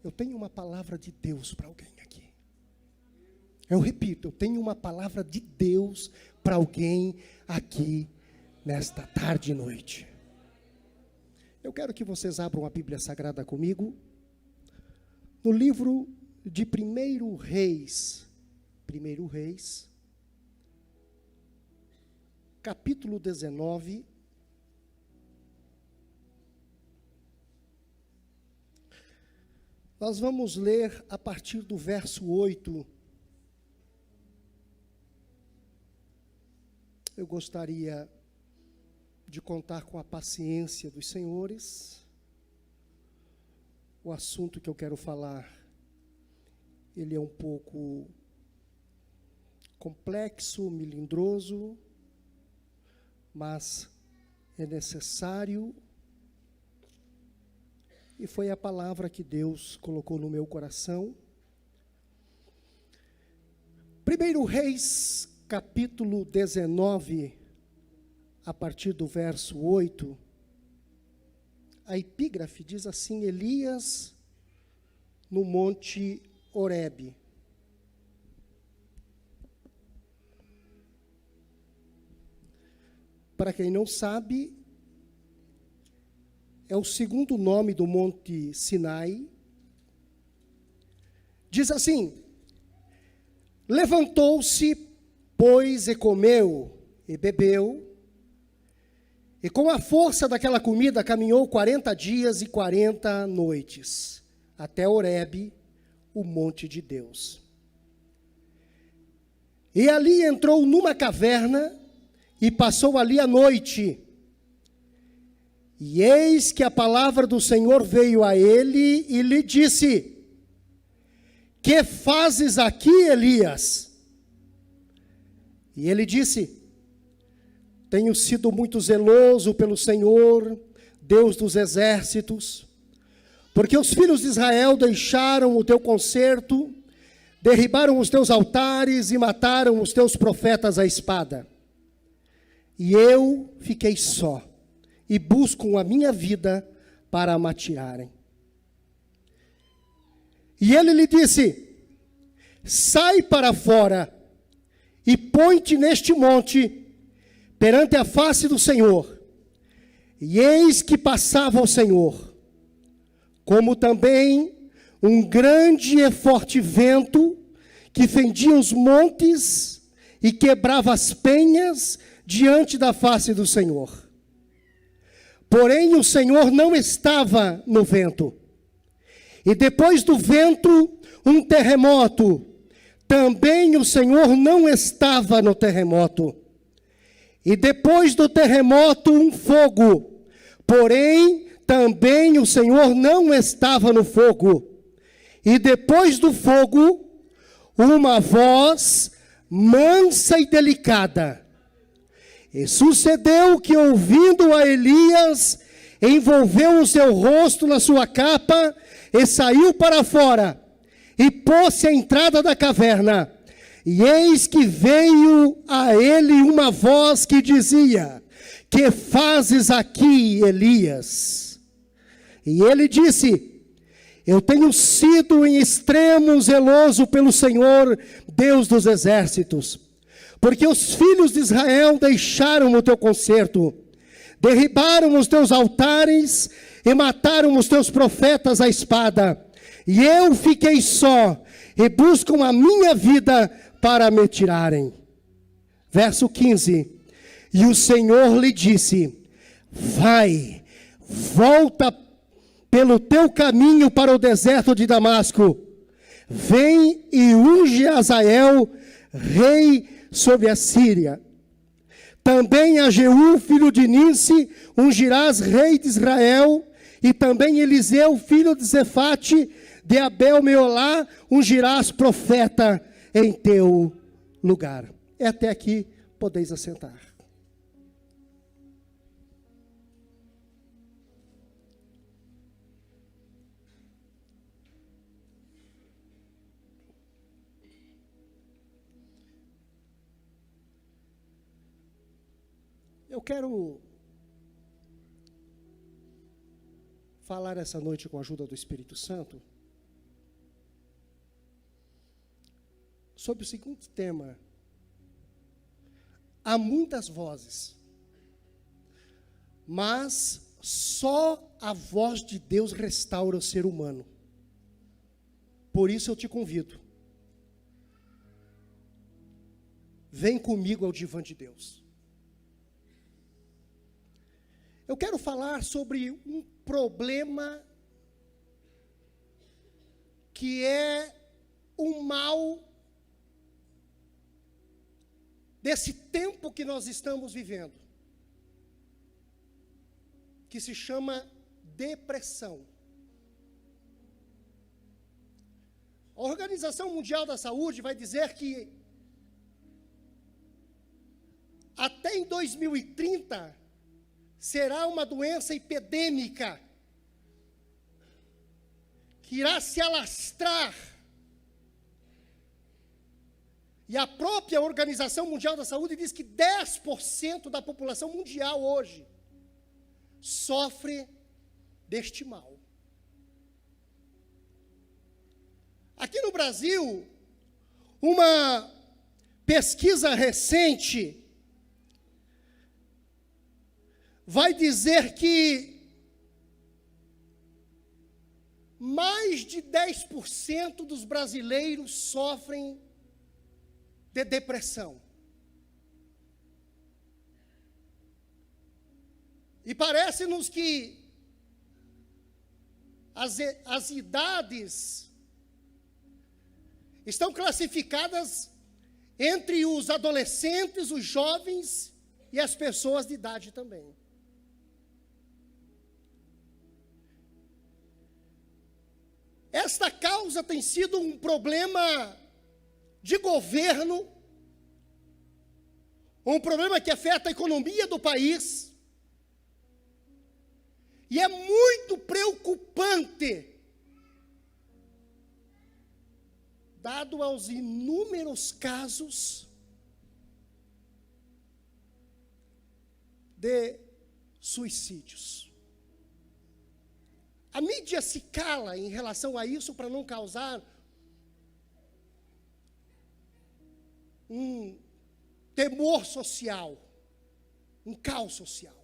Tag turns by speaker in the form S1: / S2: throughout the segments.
S1: Eu tenho uma palavra de Deus para alguém aqui. Eu repito, eu tenho uma palavra de Deus para alguém aqui nesta tarde e noite. Eu quero que vocês abram a Bíblia Sagrada comigo, no livro de 1 Reis, capítulo 19, nós vamos ler a partir do verso 8. Eu gostaria de contar com a paciência dos senhores. O assunto que eu quero falar, ele é um pouco complexo, melindroso, mas é necessário. E foi a palavra que Deus colocou no meu coração. 1 Reis, capítulo 19, a partir do verso 8, a epígrafe diz assim: Elias no monte Horebe. Para quem não sabe, é o segundo nome do monte Sinai. Diz assim: levantou-se, pois, e comeu, e bebeu, e com a força daquela comida caminhou 40 dias e 40 noites, até Horebe, o monte de Deus. E ali entrou numa caverna, e passou ali a noite. E eis que a palavra do Senhor veio a ele e lhe disse: que fazes aqui, Elias? E ele disse: tenho sido muito zeloso pelo Senhor, Deus dos exércitos, porque os filhos de Israel deixaram o teu concerto, derribaram os teus altares e mataram os teus profetas à espada. E eu fiquei só, e buscam a minha vida para me atirarem. E ele lhe disse: sai para fora, e põe-te neste monte, perante a face do Senhor. E eis que passava o Senhor, como também um grande e forte vento, que fendia os montes, e quebrava as penhas, diante da face do Senhor. Porém, o Senhor não estava no vento. E depois do vento, um terremoto. Também o Senhor não estava no terremoto. E depois do terremoto, um fogo. Porém, também o Senhor não estava no fogo. E depois do fogo, uma voz mansa e delicada. E sucedeu que, ouvindo a Elias, envolveu o seu rosto na sua capa e saiu para fora, e pôs-se à entrada da caverna. E eis que veio a ele uma voz que dizia: que fazes aqui, Elias? E ele disse: eu tenho sido em extremo zeloso pelo Senhor, Deus dos exércitos, porque os filhos de Israel deixaram o teu concerto, derribaram os teus altares e mataram os teus profetas à espada. E eu fiquei só, e buscam a minha vida para me tirarem. Verso 15. E o Senhor lhe disse: vai, volta pelo teu caminho para o deserto de Damasco. Vem e unge Azael, rei sobre a Síria. Também a Jeú, filho de Ninsi, ungirás rei de Israel. E também Eliseu, filho de Zefate, de Abel-Meolá, ungirás profeta em teu lugar. E até aqui podeis assentar. Eu quero falar essa noite com a ajuda do Espírito Santo sobre o seguinte tema: há muitas vozes, mas só a voz de Deus restaura o ser humano. Por isso eu te convido, vem comigo ao divã de Deus. Eu quero falar sobre um problema que é um mal desse tempo que nós estamos vivendo, que se chama depressão. A Organização Mundial da Saúde vai dizer que até em 2030 será uma doença epidêmica que irá se alastrar. E a própria Organização Mundial da Saúde diz que 10% da população mundial hoje sofre deste mal. Aqui no Brasil, uma pesquisa recente vai dizer que mais de 10% dos brasileiros sofrem de depressão. E parece-nos que as idades estão classificadas entre os adolescentes, os jovens e as pessoas de idade também. Esta causa tem sido um problema de governo, um problema que afeta a economia do país, e é muito preocupante, dado aos inúmeros casos de suicídios. A mídia se cala em relação a isso para não causar um temor social, um caos social.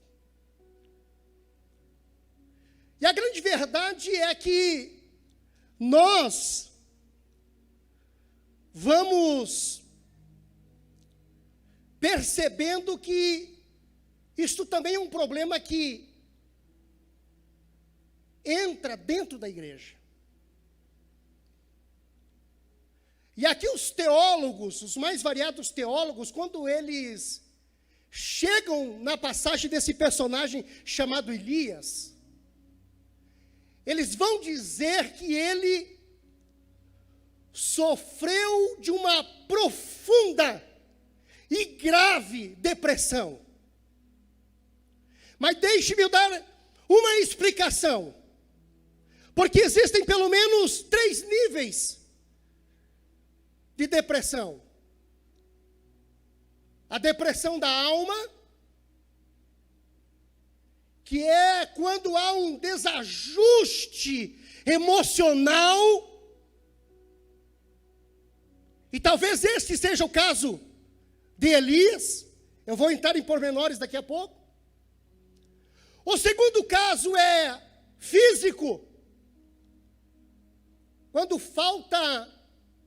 S1: E a grande verdade é que nós vamos percebendo que isto também é um problema que entra dentro da igreja. E aqui os teólogos, os mais variados teólogos, quando eles chegam na passagem desse personagem chamado Elias, eles vão dizer que ele sofreu de uma profunda e grave depressão. Mas deixe-me dar uma explicação, porque existem pelo menos 3 níveis de depressão. A depressão da alma, que é quando há um desajuste emocional, e talvez este seja o caso de Elias. Eu vou entrar em pormenores daqui a pouco. O segundo caso é físico, quando falta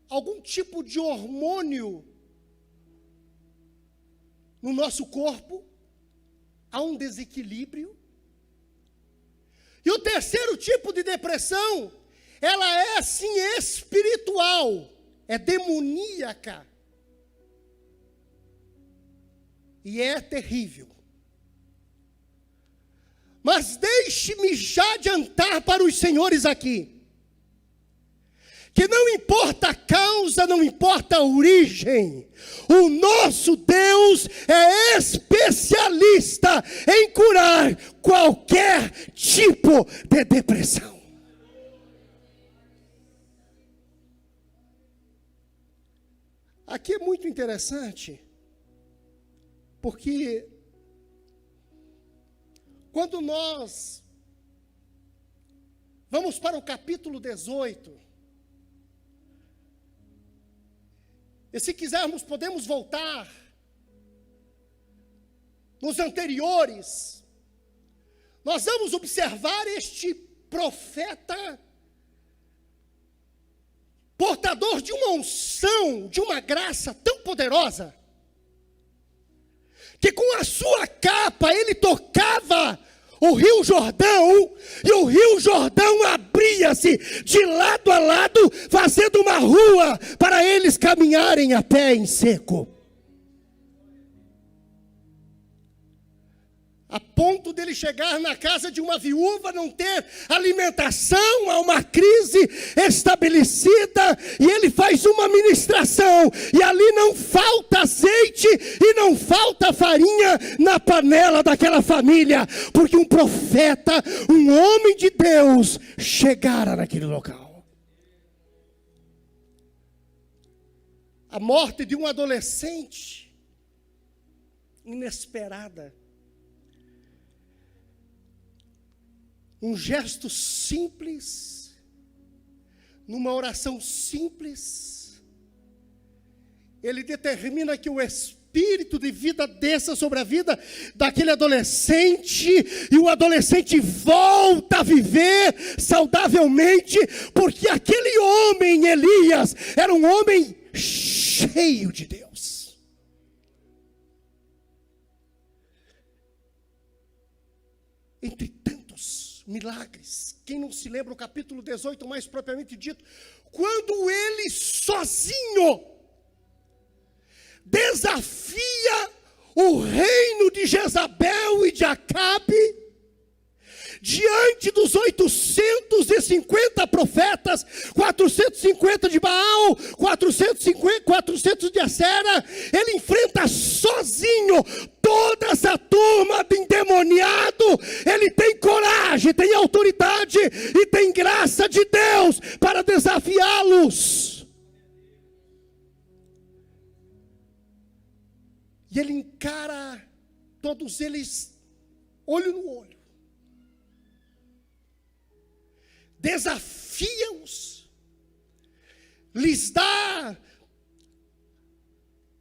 S1: algum tipo de hormônio no nosso corpo, há um desequilíbrio. E o terceiro tipo de depressão, ela é sim espiritual, é demoníaca. E é terrível. Mas deixe-me já adiantar para os senhores aqui, que não importa a causa, não importa a origem, o nosso Deus é especialista em curar qualquer tipo de depressão. Aqui é muito interessante, porque quando nós vamos para o capítulo 18, E se quisermos, podemos voltar nos anteriores. Nós vamos observar este profeta, portador de uma unção, de uma graça tão poderosa, que com a sua capa ele tocava o Rio Jordão, e o Rio Jordão abria-se de lado a lado, fazendo uma rua para eles caminharem a pé em seco. A ponto dele chegar na casa de uma viúva, não ter alimentação, há uma crise estabelecida, e ele faz uma ministração, e ali não falta azeite, e não falta farinha na panela daquela família, porque um profeta, um homem de Deus, chegara naquele local. A morte de um adolescente, inesperada, um gesto simples, numa oração simples, ele determina que o espírito de vida desça sobre a vida daquele adolescente, e o adolescente volta a viver saudavelmente, porque aquele homem, Elias, era um homem cheio de Deus. Entre milagres, quem não se lembra o capítulo 18, mais propriamente dito, quando ele sozinho desafia o reino de Jezabel e de Acabe, diante dos 850 profetas, 450 de Baal, 400 de Acera, ele enfrenta sozinho toda essa turma de endemoniado. Ele tem coragem, tem autoridade e tem graça de Deus para desafiá-los. E ele encara todos eles olho no olho, desafia-os, lhes dá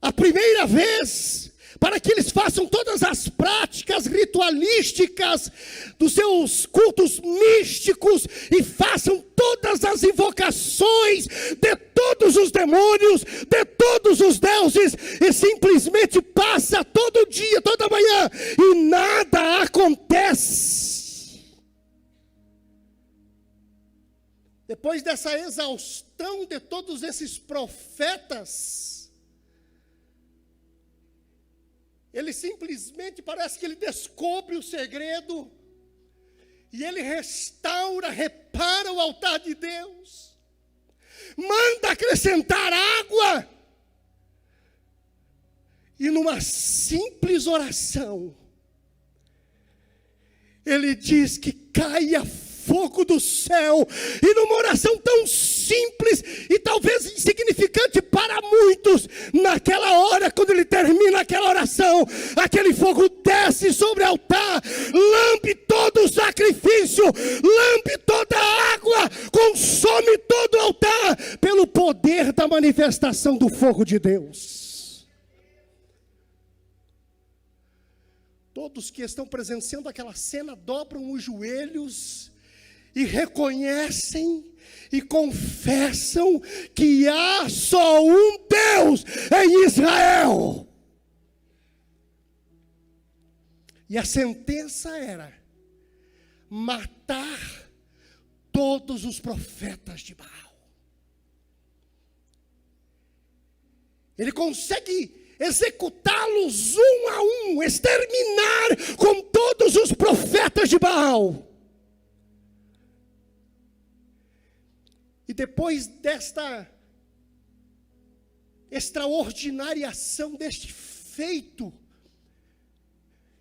S1: a primeira vez para que eles façam todas as práticas ritualísticas dos seus cultos místicos e façam todas as invocações de todos os demônios, de todos os deuses, e simplesmente passa todo dia, toda manhã, e nada acontece. Depois dessa exaustão de todos esses profetas, ele simplesmente parece que ele descobre o segredo, e ele restaura, repara o altar de Deus, manda acrescentar água, e numa simples oração, ele diz que caia fogo do céu, e numa oração tão simples e talvez insignificante para muitos, naquela hora, quando ele termina aquela oração, aquele fogo desce sobre o altar, lambe todo o sacrifício, lambe toda a água, consome todo o altar, pelo poder da manifestação do fogo de Deus. Todos que estão presenciando aquela cena dobram os joelhos e reconhecem e confessam que há só um Deus em Israel. E a sentença era matar todos os profetas de Baal. Ele consegue executá-los um a um, exterminar com todos os profetas de Baal. E depois desta extraordinária ação, deste feito,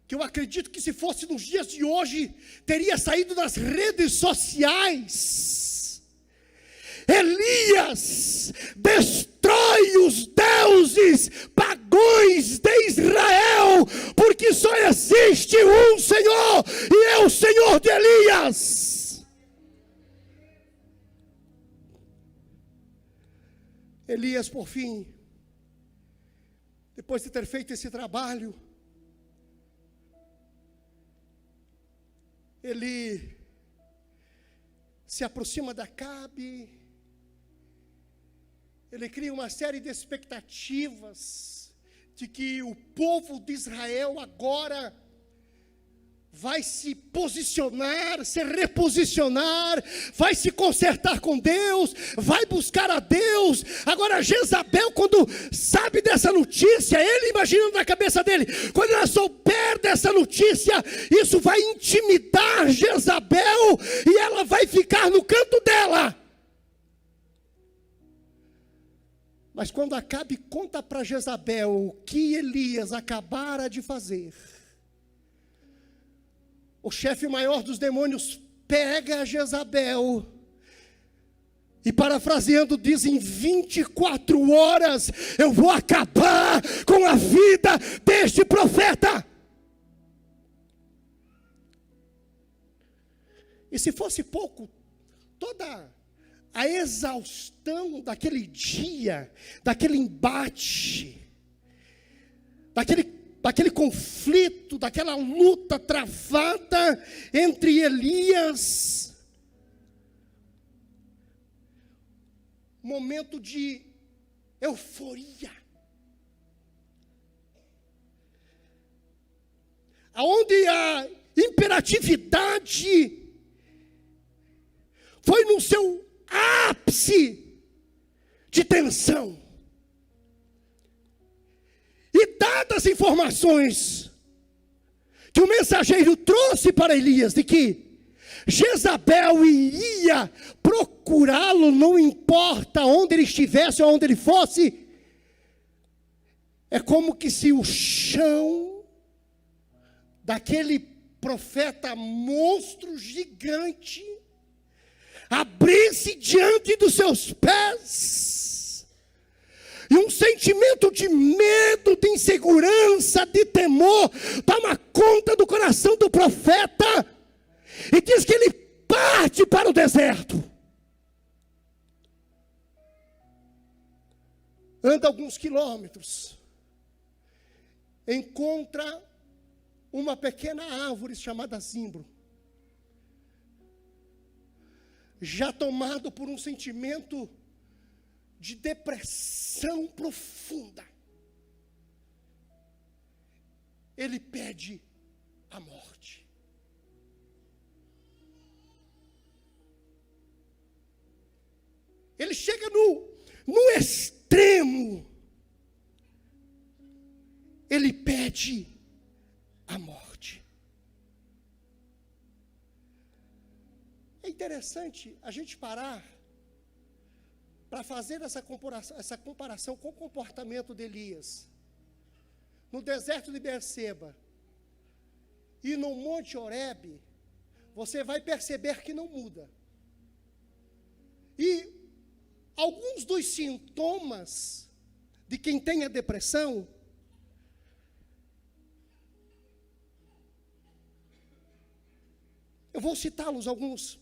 S1: que eu acredito que se fosse nos dias de hoje, teria saído nas redes sociais, Elias destrói os deuses pagãos de Israel, porque só existe um Senhor, e é o Senhor de Elias. Elias, por fim, depois de ter feito esse trabalho, ele se aproxima de Acabe, ele cria uma série de expectativas de que o povo de Israel agora vai se posicionar, se reposicionar, vai se consertar com Deus, vai buscar a Deus. Agora Jezabel, quando sabe dessa notícia, ele imaginando na cabeça dele, quando ela souber dessa notícia, isso vai intimidar Jezabel, e ela vai ficar no canto dela. Mas quando Acabe conta para Jezabel o que Elias acabara de fazer, o chefe maior dos demônios pega a Jezabel e, parafraseando, diz: em 24 horas eu vou acabar com a vida deste profeta. E se fosse pouco, toda a exaustão daquele dia, daquele embate, daquele conflito, daquela luta travada entre Elias, momento de euforia, aonde a imperatividade foi no seu ápice de tensão. E dadas as informações que o mensageiro trouxe para Elias, de que Jezabel iria procurá-lo, não importa onde ele estivesse ou onde ele fosse, é como que se o chão daquele profeta monstro gigante abrisse diante dos seus pés, e um sentimento de medo, de insegurança, de temor toma conta do coração do profeta, e diz que ele parte para o deserto. Anda alguns quilômetros, encontra uma pequena árvore chamada zimbro, já tomado por um sentimento de depressão profunda, ele pede a morte. Ele chega no extremo, ele pede a morte. É interessante a gente parar para fazer essa comparação com o comportamento de Elias. No deserto de Berseba e no Monte Horebe, você vai perceber que não muda. E alguns dos sintomas de quem tem a depressão eu vou citá-los alguns: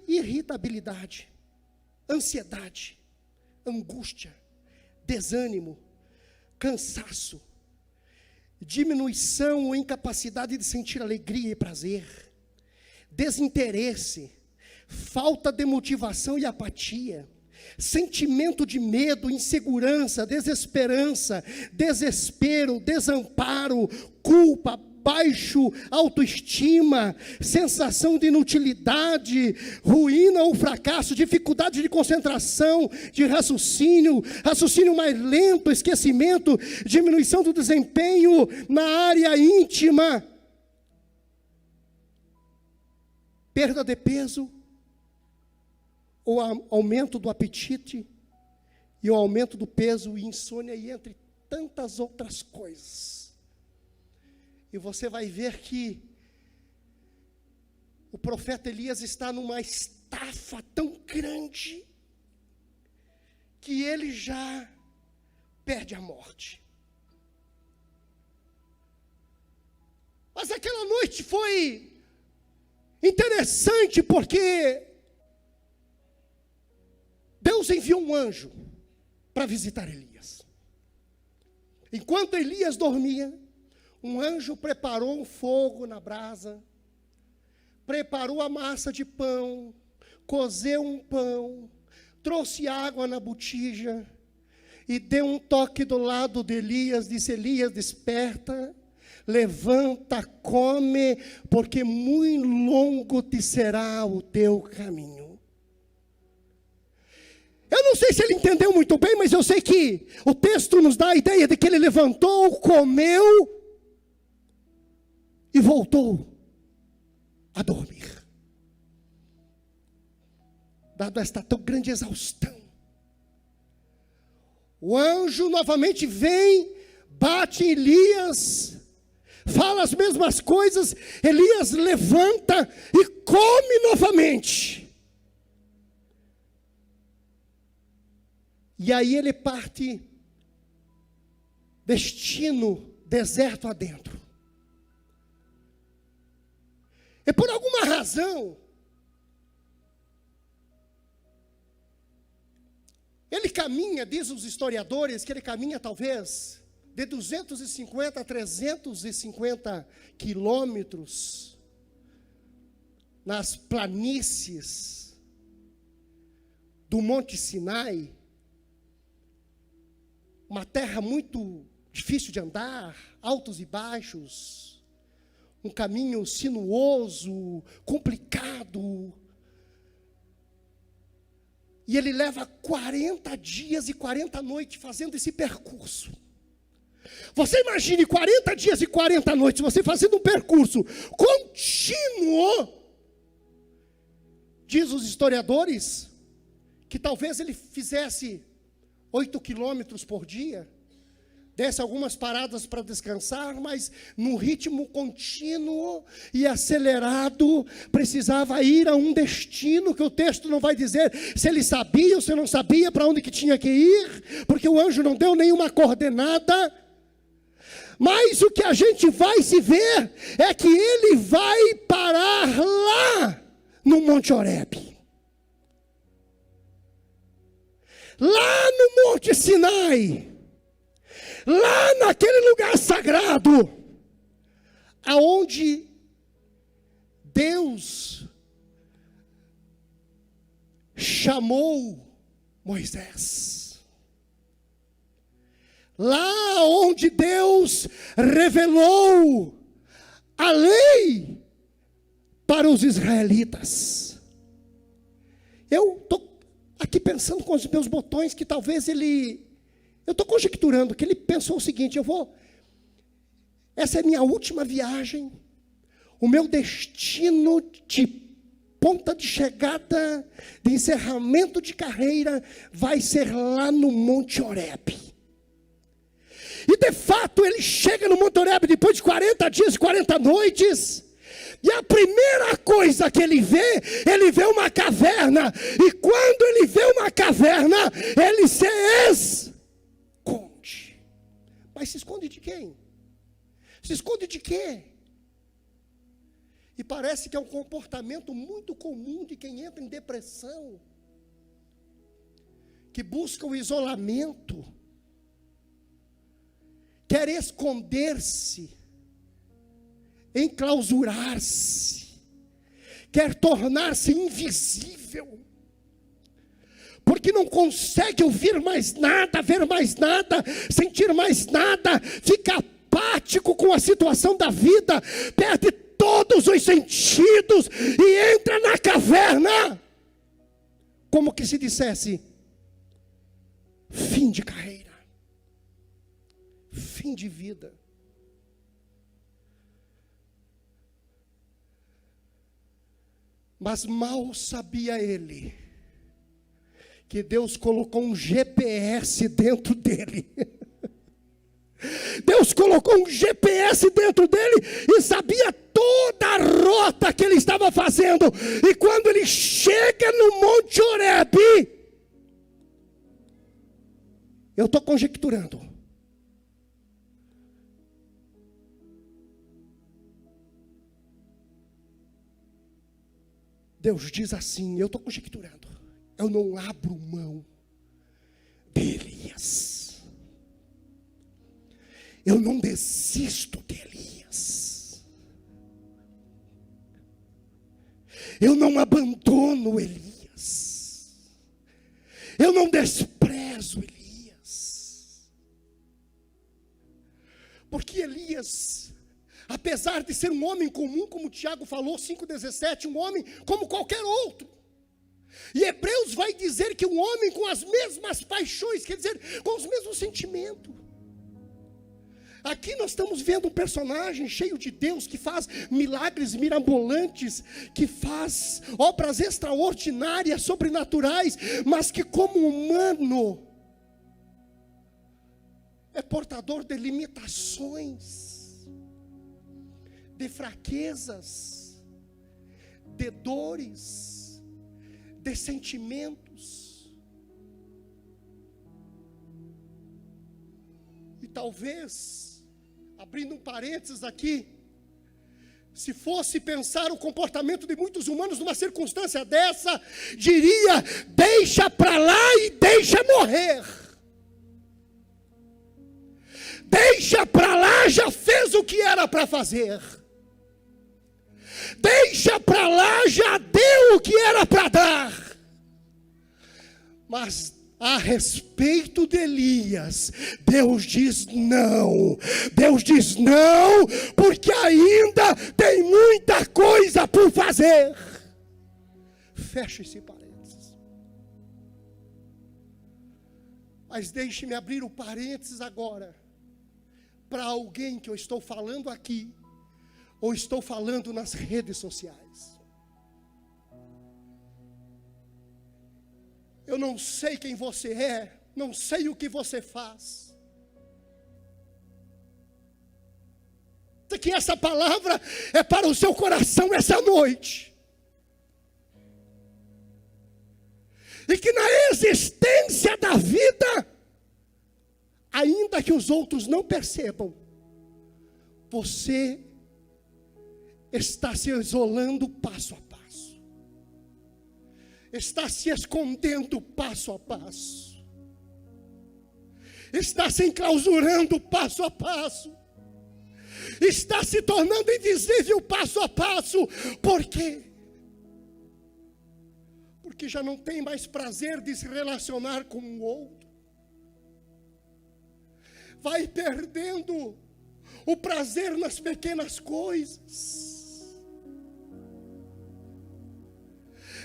S1: irritabilidade, ansiedade, angústia, desânimo, cansaço, diminuição ou incapacidade de sentir alegria e prazer, desinteresse, falta de motivação e apatia, sentimento de medo, insegurança, desesperança, desespero, desamparo, culpa, baixo autoestima, sensação de inutilidade, ruína ou fracasso, dificuldade de concentração, de raciocínio mais lento, esquecimento, diminuição do desempenho na área íntima, perda de peso, ou aumento do apetite, e o aumento do peso e insônia, e entre tantas outras coisas. E você vai ver que o profeta Elias está numa estafa tão grande que ele já perde a morte. Mas aquela noite foi interessante porque Deus enviou um anjo para visitar Elias. Enquanto Elias dormia, um anjo preparou um fogo na brasa, preparou a massa de pão, cozeu um pão, trouxe água na botija e deu um toque do lado de Elias, disse: Elias, desperta, levanta, come, porque muito longo te será o teu caminho. Eu não sei se ele entendeu muito bem, mas eu sei que o texto nos dá a ideia de que ele levantou, comeu e voltou a dormir. Dado esta tão grande exaustão, o anjo novamente vem, bate em Elias, fala as mesmas coisas. Elias levanta e come novamente. E aí ele parte destino deserto adentro. E por alguma razão, ele caminha, diz os historiadores, que ele caminha talvez de 250 a 350 quilômetros nas planícies do Monte Sinai, uma terra muito difícil de andar, altos e baixos, um caminho sinuoso, complicado. E ele leva 40 dias e 40 noites fazendo esse percurso. Você imagine 40 dias e 40 noites você fazendo um percurso contínuo. Diz os historiadores que talvez ele fizesse 8 quilômetros por dia, desse algumas paradas para descansar, mas num ritmo contínuo e acelerado, precisava ir a um destino que o texto não vai dizer se ele sabia ou se não sabia para onde que tinha que ir, porque o anjo não deu nenhuma coordenada. Mas o que a gente vai se ver é que ele vai parar lá no Monte Horebe. Lá no Monte Sinai, lá naquele lugar sagrado, aonde Deus chamou Moisés, lá onde Deus revelou a lei para os israelitas. Eu estou aqui pensando com os meus botões que talvez eu estou conjecturando que ele pensou o seguinte: essa é a minha última viagem, o meu destino de ponta de chegada, de encerramento de carreira, vai ser lá no Monte Horebe. E de fato ele chega no Monte Horebe depois de 40 dias e 40 noites, e a primeira coisa que ele vê uma caverna, e quando ele vê uma caverna, ele se esconde. Mas se esconde de quem? Se esconde de quê? E parece que é um comportamento muito comum de quem entra em depressão, que busca o isolamento, quer esconder-se, enclausurar-se, quer tornar-se invisível, porque não consegue ouvir mais nada, ver mais nada, sentir mais nada, fica apático com a situação da vida, perde todos os sentidos e entra na caverna, como que se dissesse: fim de carreira, fim de vida. Mas mal sabia ele que Deus colocou um GPS dentro dele. Deus colocou um GPS dentro dele e sabia toda a rota que ele estava fazendo. E quando ele chega no Monte Horebe, eu estou conjecturando, Deus diz assim, eu estou conjecturando: eu não abro mão de Elias. Elias. Eu não desisto de Elias. Eu não abandono Elias. Eu não desprezo Elias. Porque Elias, apesar de ser um homem comum, como Tiago falou, 5,17, um homem como qualquer outro. E Hebreus vai dizer que um homem com as mesmas paixões, quer dizer, com os mesmos sentimentos. Aqui nós estamos vendo um personagem cheio de Deus, que faz milagres mirabolantes, que faz obras extraordinárias, sobrenaturais, mas que como humano é portador de limitações, de fraquezas, de dores, de sentimentos. E talvez, abrindo um parênteses aqui, se fosse pensar o comportamento de muitos humanos numa circunstância dessa, diria: deixa para lá e deixa morrer. Deixa para lá, já fez o que era para fazer. Deixa para lá, já deu o que era para dar. Mas a respeito de Elias, Deus diz não. Deus diz não, porque ainda tem muita coisa por fazer. Fecha esse parênteses. Mas deixe-me abrir o parênteses agora, para alguém que eu estou falando aqui, ou estou falando nas redes sociais. Eu não sei quem você é, não sei o que você faz. Que essa palavra é para o seu coração essa noite. E que na existência da vida, ainda que os outros não percebam, você está se isolando passo a passo. Está se escondendo passo a passo. Está se enclausurando passo a passo. Está se tornando invisível passo a passo. Por quê? Porque já não tem mais prazer de se relacionar com o outro. Vai perdendo o prazer nas pequenas coisas.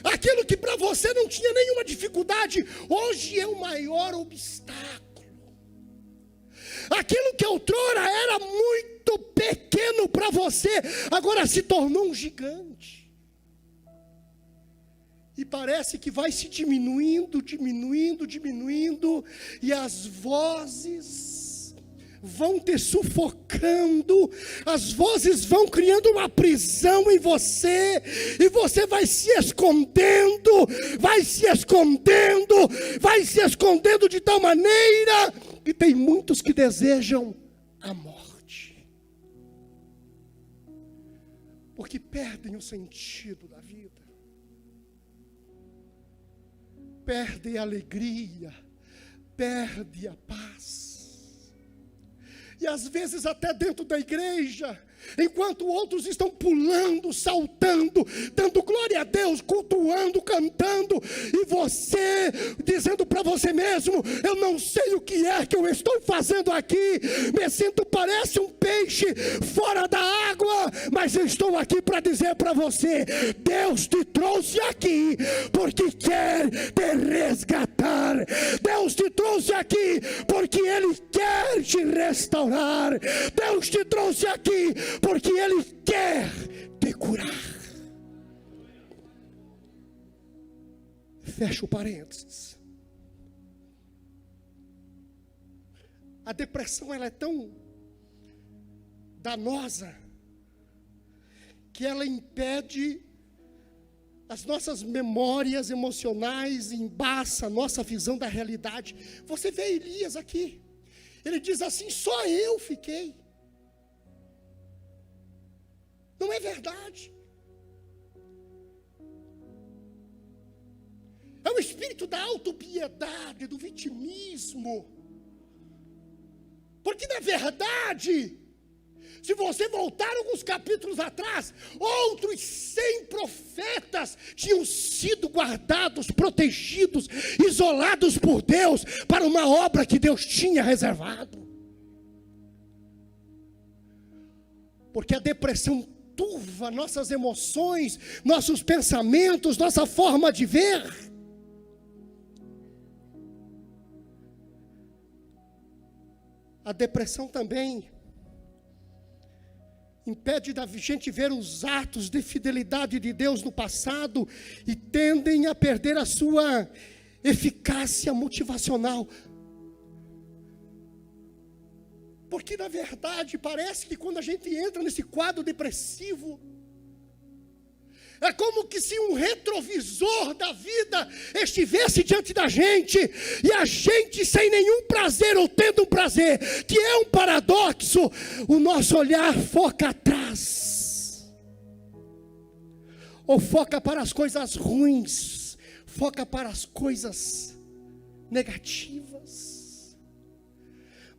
S1: Aquilo que para você não tinha nenhuma dificuldade, hoje é o maior obstáculo. Aquilo que outrora era muito pequeno para você, agora se tornou um gigante. E parece que vai se diminuindo, e as vozes vão te sufocando, as vozes vão criando uma prisão em você, e você vai se escondendo de tal maneira, que tem muitos que desejam a morte, porque perdem o sentido da vida, perdem a alegria, perdem a paz. E às vezes até dentro da igreja, enquanto outros estão pulando, saltando, dando glória a Deus, cultuando, cantando, e você dizendo para você mesmo: eu não sei o que é que eu estou fazendo aqui, me sinto, parece um peixe fora da água, mas eu estou aqui para dizer para você: Deus te trouxe aqui porque quer te resgatar. Deus te trouxe aqui porque Ele quer te restaurar. Deus te trouxe aqui porque Ele quer te curar. Fecha o parênteses. A depressão, ela é tão danosa que ela impede as nossas memórias emocionais, embaça a nossa visão da realidade. Você vê Elias aqui, ele diz assim: só eu fiquei. Não é verdade. É o espírito da autopiedade, do vitimismo, Porque na verdade, se você voltar alguns capítulos atrás, outros 100 profetas tinham sido guardados, protegidos, isolados por Deus, para uma obra que Deus tinha reservado. Porque a depressão turva nossas emoções, nossos pensamentos, nossa forma de ver. A depressão também impede da gente ver os atos de fidelidade de Deus no passado e tendem a perder a sua eficácia motivacional. Porque na verdade parece que quando a gente entra nesse quadro depressivo, é como que se um retrovisor da vida estivesse diante da gente, e a gente sem nenhum prazer, ou tendo um prazer, que é um paradoxo, o nosso olhar foca atrás, ou foca para as coisas ruins, foca para as coisas negativas.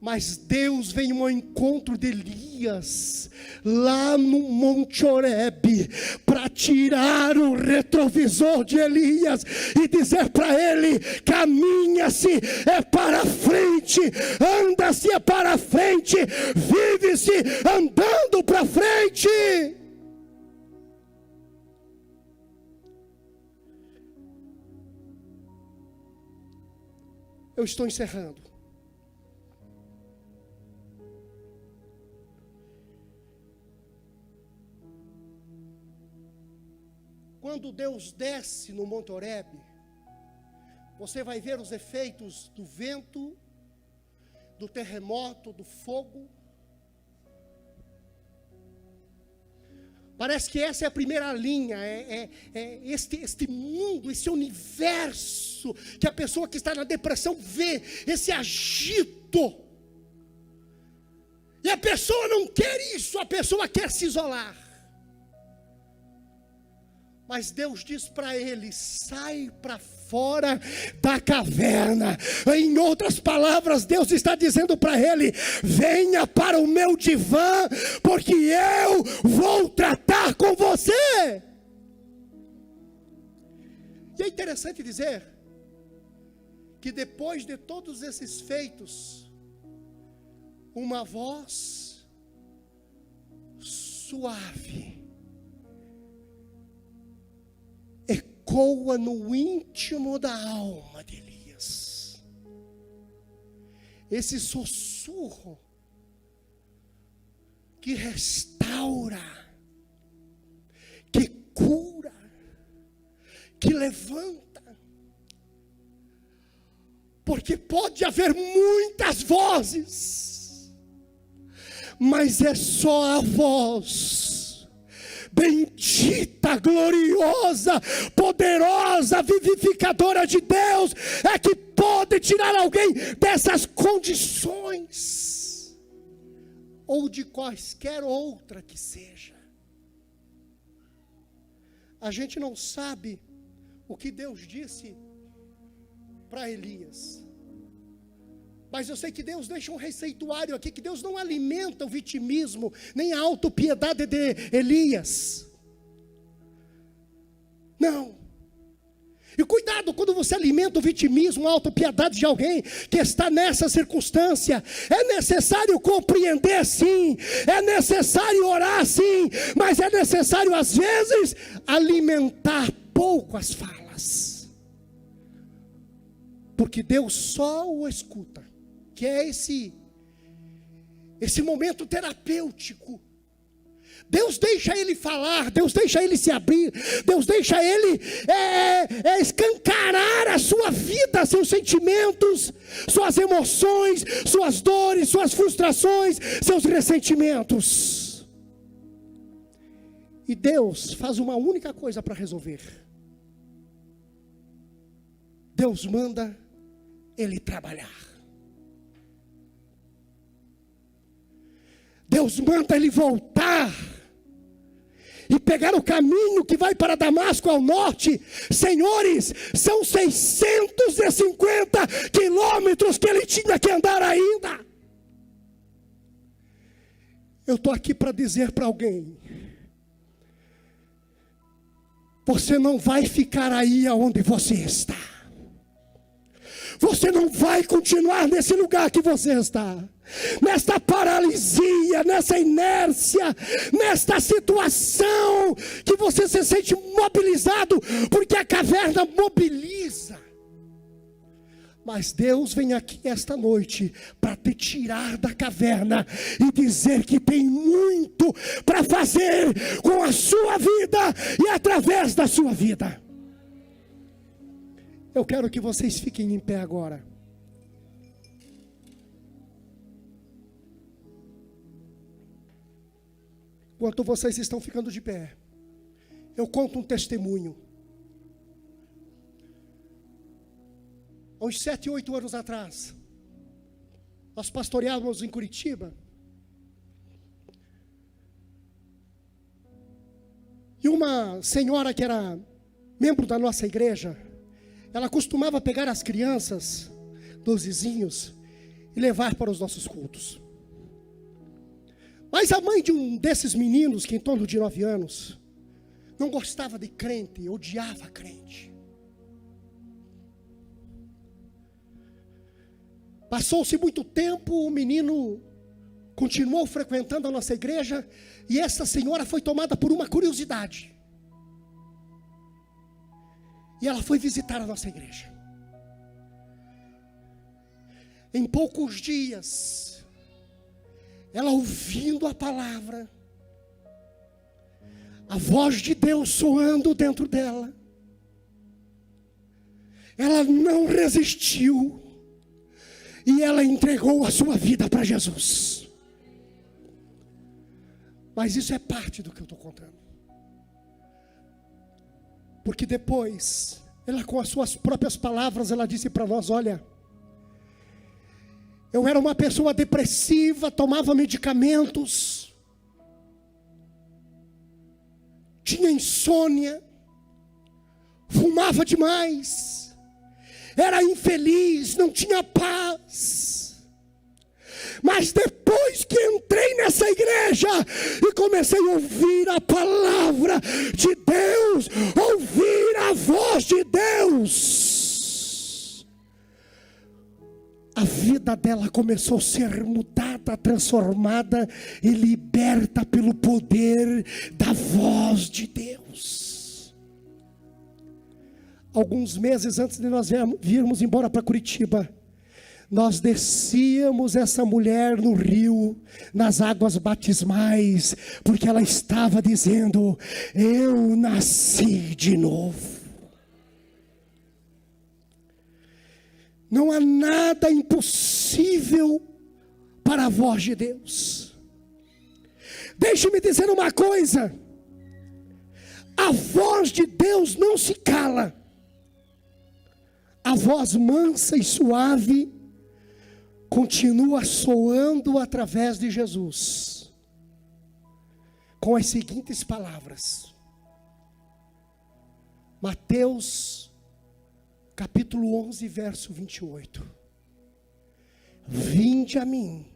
S1: Mas Deus vem ao encontro de Elias, lá no Monte Horebe, para tirar o retrovisor de Elias, e dizer para ele: caminha-se é para frente, anda-se é para frente, vive-se andando para frente. Eu estou encerrando. Quando Deus desce no Monte Horebe, você vai ver os efeitos do vento, do terremoto, do fogo. Parece que essa é a primeira linha, este mundo, esse universo, que a pessoa que está na depressão vê, esse agito. E a pessoa não quer isso, a pessoa quer se isolar. Mas Deus diz para ele: sai para fora da caverna. Em outras palavras, Deus está dizendo para ele: venha para o meu divã, porque eu vou tratar com você. E é interessante dizer que depois de todos esses feitos, uma voz suave ecoa no íntimo da alma de Elias. Esse sussurro que restaura, que cura, que levanta. Porque pode haver muitas vozes, mas é só a voz bendita, gloriosa, poderosa, vivificadora de Deus, é que pode tirar alguém dessas condições, ou de quaisquer outra que seja. A gente não sabe o que Deus disse para Elias, mas eu sei que Deus deixa um receituário aqui, que Deus não alimenta o vitimismo, nem a autopiedade de Elias. Não. E cuidado quando você alimenta o vitimismo, a autopiedade de alguém que está nessa circunstância. É necessário compreender sim, é necessário orar sim, mas é necessário às vezes alimentar pouco as falas. Porque Deus só o escuta, que é esse momento terapêutico. Deus deixa ele falar, Deus deixa ele se abrir, Deus deixa ele escancarar a sua vida, seus sentimentos, suas emoções, suas dores, suas frustrações, seus ressentimentos. E Deus faz uma única coisa para resolver. Deus manda ele trabalhar. Deus manda ele voltar e pegar o caminho que vai para Damasco ao norte. Senhores, são 650 quilômetros que ele tinha que andar ainda. Eu estou aqui para dizer para alguém: você não vai ficar aí aonde você está. Você não vai continuar nesse lugar que você está, nesta paralisia, nessa inércia, nesta situação que você se sente mobilizado, porque a caverna mobiliza. Mas Deus vem aqui esta noite para te tirar da caverna e dizer que tem muito para fazer com a sua vida e através da sua vida. Eu quero que vocês fiquem em pé agora. Enquanto vocês estão ficando de pé, eu conto um testemunho. Há uns 7, 8 anos atrás, nós pastoreávamos em Curitiba. E uma senhora que era membro da nossa igreja, ela costumava pegar as crianças dos vizinhos e levar para os nossos cultos. Mas a mãe de um desses meninos, que em torno de 9 anos, não gostava de crente, odiava crente. Passou-se muito tempo, o menino continuou frequentando a nossa igreja, e essa senhora foi tomada por uma curiosidade. E ela foi visitar a nossa igreja. Em poucos dias, ela ouvindo a palavra, a voz de Deus soando dentro dela, ela não resistiu, e ela entregou a sua vida para Jesus. Mas isso é parte do que eu estou contando. Porque depois, ela com as suas próprias palavras, ela disse para nós: olha, eu era uma pessoa depressiva, tomava medicamentos, tinha insônia, fumava demais, era infeliz, não tinha paz. Mas depois que entrei nessa igreja e comecei a ouvir a palavra de Deus, ouvir a voz de Deus, a vida dela começou a ser mudada, transformada e liberta pelo poder da voz de Deus. Alguns meses antes de nós virmos embora para Curitiba, nós descíamos essa mulher no rio, nas águas batismais, porque ela estava dizendo: eu nasci de novo. Não há nada impossível para a voz de Deus. Deixe-me dizer uma coisa: a voz de Deus não se cala. A voz mansa e suave continua soando através de Jesus, com as seguintes palavras. Mateus capítulo 11, verso 28. Vinde a mim,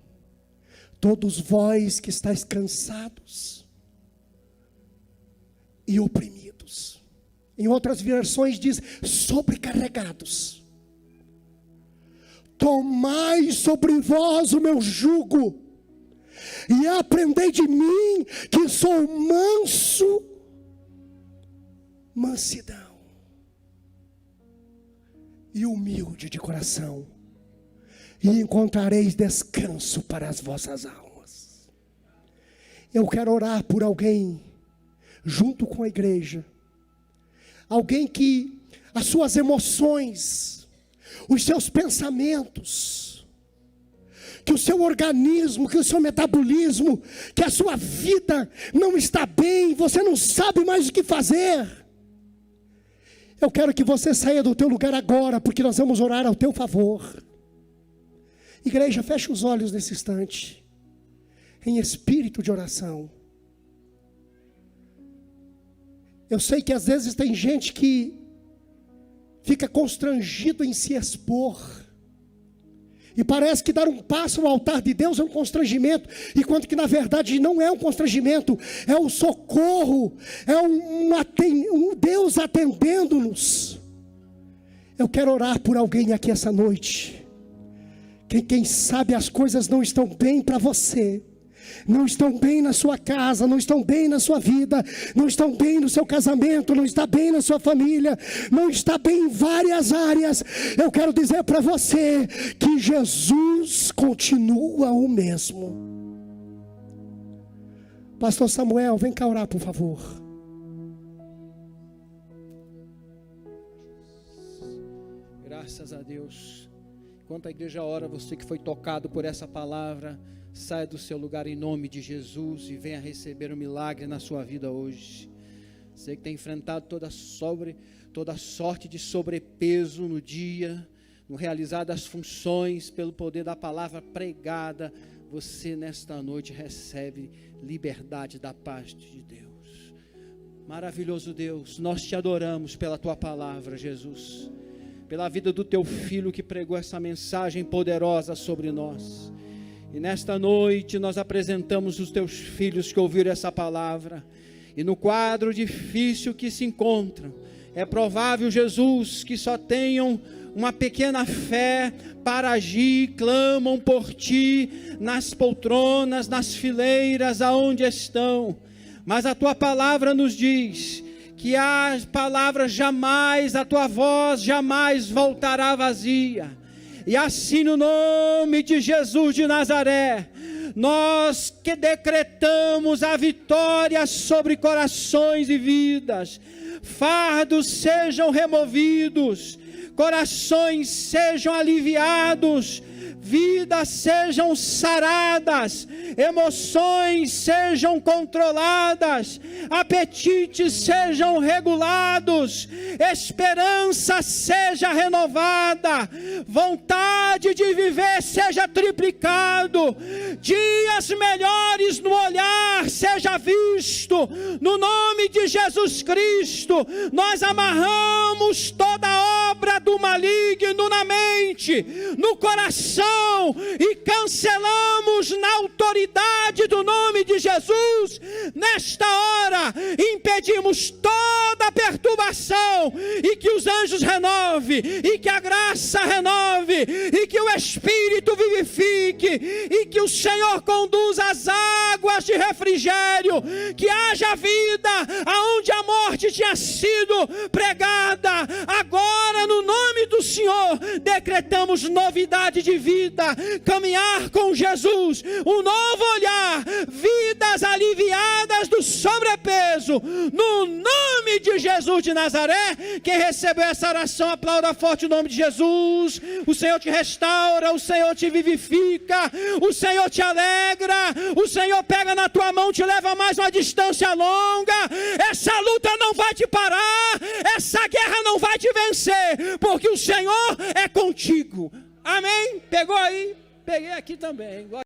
S1: todos vós que estáis cansados e oprimidos. Em outras versões diz sobrecarregados. Tomai sobre vós o meu jugo, e aprendei de mim, que sou manso, mansidão, e humilde de coração, e encontrareis descanso para as vossas almas. Eu quero orar por alguém, junto com a igreja, alguém que as suas emoções, os seus pensamentos, que o seu organismo, que o seu metabolismo, que a sua vida não está bem, você não sabe mais o que fazer. Eu quero que você saia do teu lugar agora, porque nós vamos orar ao teu favor. Igreja, feche os olhos nesse instante, em espírito de oração. Eu sei que às vezes tem gente que fica constrangido em se expor, E parece que dar um passo ao altar de Deus é um constrangimento, enquanto que na verdade não é um constrangimento, é um socorro, é um Deus atendendo-nos. Eu quero orar por alguém aqui essa noite, quem sabe as coisas não estão bem para você, não estão bem na sua casa, não estão bem na sua vida, não estão bem no seu casamento, não está bem na sua família, não está bem em várias áreas. Eu quero dizer para você que Jesus continua o mesmo. Pastor Samuel, vem cá orar, por favor.
S2: Graças a Deus. Enquanto a igreja ora, você que foi tocado por essa palavra, saia do seu lugar em nome de Jesus e venha receber um milagre na sua vida hoje. Você que tem enfrentado toda sorte de sobrepeso no dia, no realizar das funções, pelo poder da palavra pregada, você nesta noite recebe liberdade da paz de Deus. Maravilhoso Deus, nós te adoramos pela tua palavra, Jesus, pela vida do teu filho que pregou essa mensagem poderosa sobre nós. E nesta noite nós apresentamos os teus filhos que ouviram essa palavra, e no quadro difícil que se encontram, é provável, Jesus, que só tenham uma pequena fé para agir, clamam por ti, nas poltronas, nas fileiras aonde estão, mas a tua palavra nos diz, que a palavra jamais, a tua voz jamais voltará vazia, e assim no nome de Jesus de Nazaré, nós que decretamos a vitória sobre corações e vidas, fardos sejam removidos, corações sejam aliviados, vidas sejam saradas, emoções sejam controladas, apetites sejam regulados, esperança seja renovada, vontade de viver seja triplicado, dias melhores no olhar seja visto, no nome de Jesus Cristo. Nós amarramos toda obra do maligno na mente, no coração, e cancelamos na autoridade do nome de Jesus. Nesta hora impedimos toda perturbação, e que os anjos renove, e que a graça renove, e que o Espírito vivifique, e que o Senhor conduza as águas de refrigério, que haja vida aonde a morte tinha sido pregada. Agora no nome do Senhor decretamos novidade de vida, caminhar com Jesus, um novo olhar, vidas aliviadas do sobrepeso, no nome de Jesus de Nazaré. Quem recebeu essa oração, aplauda forte o nome de Jesus. O Senhor te restaura, o Senhor te vivifica, o Senhor te alegra, o Senhor pega na tua mão, te leva mais uma distância longa. Essa luta não vai te parar, essa guerra não vai te vencer, porque o Senhor é contigo. Amém? Pegou aí? Peguei aqui também.